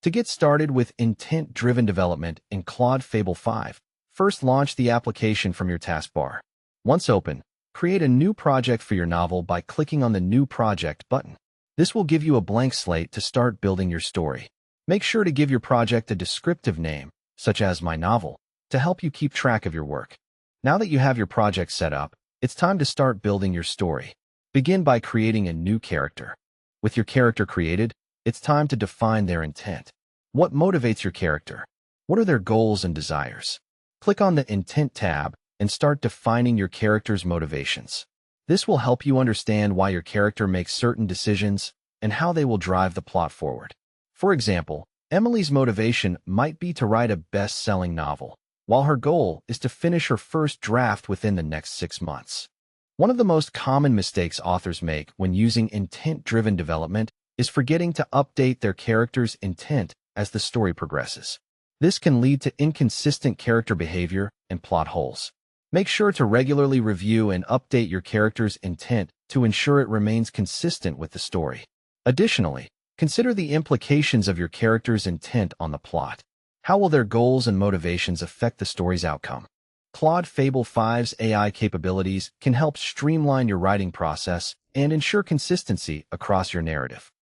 To get started with intent-driven development in Claude Fable 5, first launch the application from your taskbar. Once open, create a new project for your novel by clicking on the New Project button. This will give you a blank slate to start building your story. Make sure to give your project a descriptive name, such as My Novel, to help you keep track of your work. Now that you have your project set up, it's time to start building your story. Begin by creating a new character. With your character created, it's time to define their intent. What motivates your character? What are their goals and desires? Click on the Intent tab and start defining your character's motivations. This will help you understand why your character makes certain decisions and how they will drive the plot forward. For example, Emily's motivation might be to write a best-selling novel, while her goal is to finish her first draft within the next 6 months. One of the most common mistakes authors make when using intent-driven development is forgetting to update their character's intent as the story progresses. This can lead to inconsistent character behavior and plot holes. Make sure to regularly review and update your character's intent to ensure it remains consistent with the story. Additionally, consider the implications of your character's intent on the plot. How will their goals and motivations affect the story's outcome? Claude Fable 5's AI capabilities can help streamline your writing process and ensure consistency across your narrative.